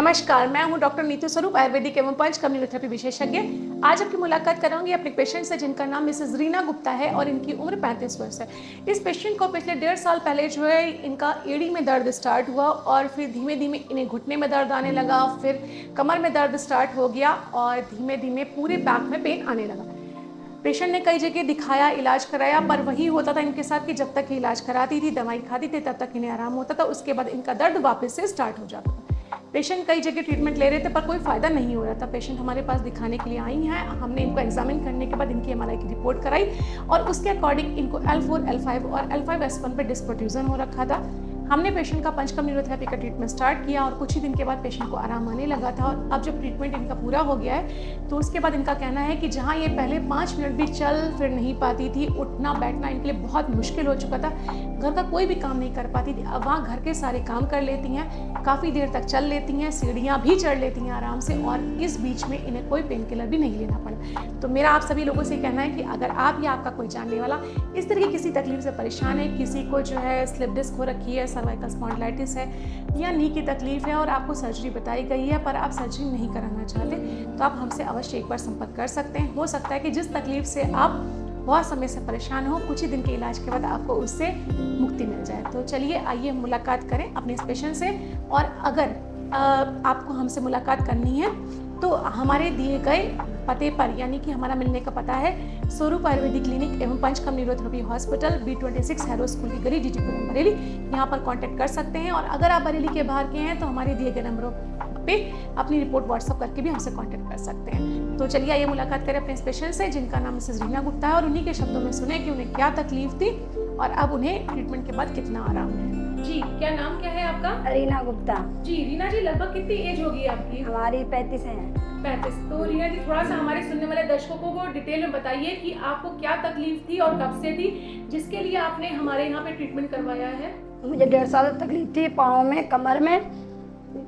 नमस्कार, मैं हूं डॉक्टर नीतू स्वरूप, आयुर्वेदिक एवं पंच कम्युनिथेरेपी विशेषज्ञ। आज आपकी मुलाकात कराऊंगी अपने पेशेंट से जिनका नाम मिसेस रीना गुप्ता है और इनकी उम्र 35 वर्ष है। इस पेशेंट को पिछले 1.5 साल पहले जो है इनका एड़ी में दर्द स्टार्ट हुआ और फिर धीमे धीमे इन्हें घुटने में दर्द आने लगा, फिर कमर में दर्द स्टार्ट हो गया और धीमे धीमे पूरे बैक में पेन आने लगा। पेशेंट ने कई जगह दिखाया, इलाज कराया, पर वही होता था इनके साथ कि जब तक इलाज कराती थी, दवाई खाती थी, तब तक इन्हें आराम होता था। उसके बाद इनका दर्द वापस से स्टार्ट हो जाता था। पेशेंट कई जगह ट्रीटमेंट ले रहे थे पर कोई फ़ायदा नहीं हो रहा था। पेशेंट हमारे पास दिखाने के लिए आई हैं। हमने इनको एग्जामिन करने के बाद इनकी एमआरआई की रिपोर्ट कराई और उसके अकॉर्डिंग इनको L4, L5 और L5S1 पे डिस्प्रोट्यूजन हो रखा था। हमने पेशेंट का पंचकर्म न्यूरोथेरेपी का ट्रीटमेंट स्टार्ट किया और कुछ ही दिन के बाद पेशेंट को आराम आने लगा था। और अब जब ट्रीटमेंट इनका पूरा हो गया है तो उसके बाद इनका कहना है कि जहाँ ये पहले 5 मिनट भी चल फिर नहीं पाती थी, उठना बैठना इनके लिए बहुत मुश्किल हो चुका था, घर का कोई भी काम नहीं कर पाती थी, अब वहाँ घर के सारे काम कर लेती हैं, काफ़ी देर तक चल लेती हैं, सीढ़ियाँ भी चढ़ लेती हैं आराम से और इस बीच में इन्हें कोई पेन किलर भी नहीं लेना पड़ा। तो मेरा आप सभी लोगों से कहना है कि अगर आप या आपका कोई जानने वाला इस तरह की किसी तकलीफ से परेशान है, किसी को जो है स्लिप डिस्क हो रखी है, सर्वाइकल स्पॉन्डिलाइटिस है या नी की तकलीफ है और आपको सर्जरी बताई गई है पर आप सर्जरी नहीं कराना चाहते, तो आप हमसे अवश्य एक बार संपर्क कर सकते हैं। हो सकता है कि जिस तकलीफ से आप बहुत समय से परेशान हो, कुछ ही दिन के इलाज के बाद आपको उससे मुक्ति मिल जाए। तो चलिए आइए मुलाकात करें अपने इस पेशेंट से। और अगर आपको हमसे मुलाकात करनी है तो हमारे दिए गए पते पर, यानी कि हमारा मिलने का पता है स्वरूप आयुर्वेदिक क्लिनिक एवं panchakarma neurotherapy hospital, B26 harrow school की गली, DT पुरम, बरेली। यहाँ पर कांटेक्ट कर सकते हैं और अगर आप बरेली के बाहर के हैं तो हमारे दिए गए नंबरों पे अपनी रिपोर्ट व्हाट्सअप करके भी हमसे कांटेक्ट कर सकते हैं। तो चलिए आइए मुलाकात करें अपने पेशेंट से जिनका नाम मिसेस रीना गुप्ता है और उन्हीं के शब्दों में सुने कि उन्हें क्या तकलीफ थी और अब उन्हें ट्रीटमेंट के बाद कितना आराम है। जी, क्या नाम क्या है आपका? रीना गुप्ता। जी रीना जी, लगभग कितनी एज होगी आपकी? हमारी 35 है। 35। तो रीना जी, थोड़ा सा हमारे सुनने वाले दर्शकों को डिटेल में बताइए कि आपको क्या तकलीफ थी और कब से थी जिसके लिए आपने हमारे यहाँ पे ट्रीटमेंट करवाया है। मुझे 1.5 साल तकलीफ थी पाँव में, कमर में,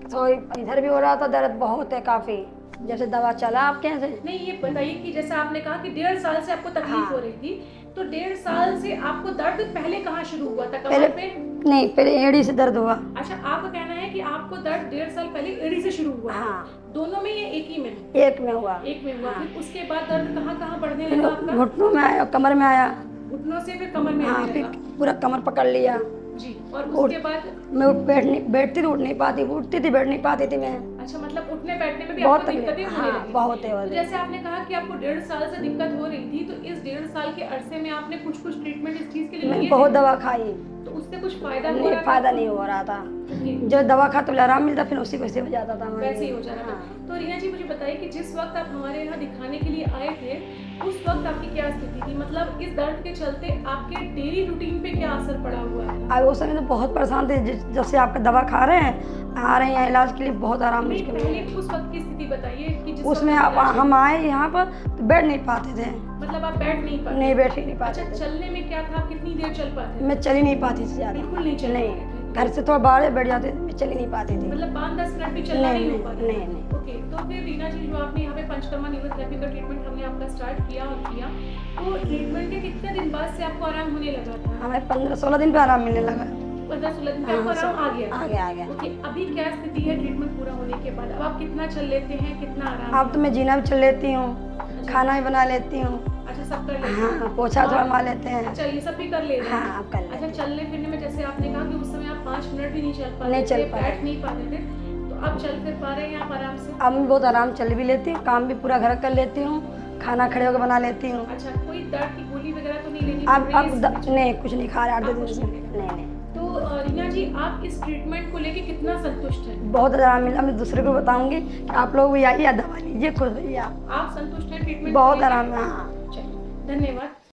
तो इधर भी हो रहा था, दर्द बहुत है काफ़ी। जैसे दवा चला आपके यहाँ से। नहीं, ये बताइए कि जैसे आपने कहा कि 1.5 साल से आपको तकलीफ हो रही थी, तो 1.5 साल से आपको दर्द पहले कहाँ शुरू हुआ था? कमर पे? नहीं, पहले एड़ी से दर्द हुआ। अच्छा, आपका कहना है कि आपको दर्द 1.5 साल पहले एड़ी से शुरू हुआ। हाँ। दोनों में ये एक ही में? एक में हुआ। एक में हुआ। हाँ। फिर उसके बाद दर्द कहाँ कहाँ बढ़ने लगा आपका? घुटनों में आया, कमर में आया। घुटनों से फिर कमर में हाँ, आने फिर लगा। पूरा कमर पकड़ लिया जी, और उसके बाद? मैं बैठती थी, उठ नहीं पाती, उठती थी, बैठ नहीं पाती थी मैं। अच्छा, मतलब उठने बैठने में भी बहुत आपको दिक्कतें तकलीफ। होने हाँ, लगी। बहुत है। तो जैसे आपने कहा कि आपको 1.5 साल से दिक्कत हो रही थी, तो इस 1.5 साल के अरसे में आपने कुछ ट्रीटमेंट इस चीज के लिए लिए बहुत थे? दवा खाई, तो उससे कुछ फायदा हो नहीं, रहा था? फायदा नहीं हो रहा था। जी। जो दवा खा तो आराम मिलता, फिर उसी वैसे हो जाता था। वैसे ही हो जा रहा था। हाँ। तो रीना जी, मुझे बताइए कि जिस वक्त आप हमारे यहाँ दिखाने के लिए आए थे उस वक्त आपकी क्या स्थिति थी? मतलब इस दर्द के चलते आपके डेली रूटीन पे क्या असर पड़ा हुआ है? अब उस समय तो बहुत परेशान थे। जब से आपका दवा खा रहे हैं, आ रहे हैं इलाज के लिए, बहुत आराम नहीं, मुश्किल पहले है। उस वक्त की स्थिति बताइए कि जिस उसमें वक्त इलाज हम आए यहाँ पर तो बैठ नहीं पाते थे। मतलब आप बैठ नहीं पाते? नहीं, बैठ ही नहीं पाते अच्छा, थे। चलने में क्या था? कितनी देर चल पाते? मैं चल ही नहीं पाती थी ज़्यादा। बिल्कुल नहीं चल नहीं, पाते थे? घर से थोड़ा बाहर बैठ जाते थे, मैं चल ही नहीं पाती थी। मतलब 5-10 मिनट भी चलना नहीं हो पाता? नहीं, नहीं। ओके, तो फिर रीना जी, जो आपने यहाँ पे पंचकर्मा न्यूरोथेरेपी का ट्रीटमेंट हमने आपका स्टार्ट किया, तो ट्रीटमेंट के कितने दिन बाद से आपको आराम होने लगा था? हमें 15-16 दिन पे आराम मिलने लगा। 15-16 दिन पे आपको आराम आ गया? आ गया। ओके, अभी क्या स्थिति है ट्रीटमेंट पूरा होने के बाद? अब आप कितना चल लेते हैं, कितना आराम? अब तो मैं जीना भी चल लेती हूँ, खाना भी बना लेती हूँ। अच्छा, सब कर लेते हैं? हाँ, पोछा थोड़ा मार लेते हैं। अच्छा, ये सब भी कर लेते हैं? हाँ, अब कर लेते अच्छा, हैं। चलने फिरने में जैसे आपने कहा कि उस समय आप 5 मिनट भी नहीं चल पाते नहीं चल थे, पाते। बैठ नहीं पाते थे, तो अब चल फिर पा रहे हैं आप आराम से? अब मैं बहुत आराम चल भी लेती हूँ, काम भी पूरा घर कर लेती हूँ, खाना खड़े होकर बना लेती हूँ। अच्छा, कोई दर्द की गोली वगैरह तो नहीं लेनी अब पड़ रही है इस बीच? नहीं, कुछ नहीं खा रहे 8 दिन कुछ से। नहीं नहीं। तो रीना जी, आप इस ट्रीटमेंट को लेके कितना संतुष्ट हैं? बहुत आराम मिला। मैं दूसरे को बताऊंगी कि आप लोग भी आइए, दवा लीजिए, खुश होइए आप। आप संतुष्ट हैं ट्रीटमेंट? बहुत आराम है। हाँ। चलिए, धन्यवाद।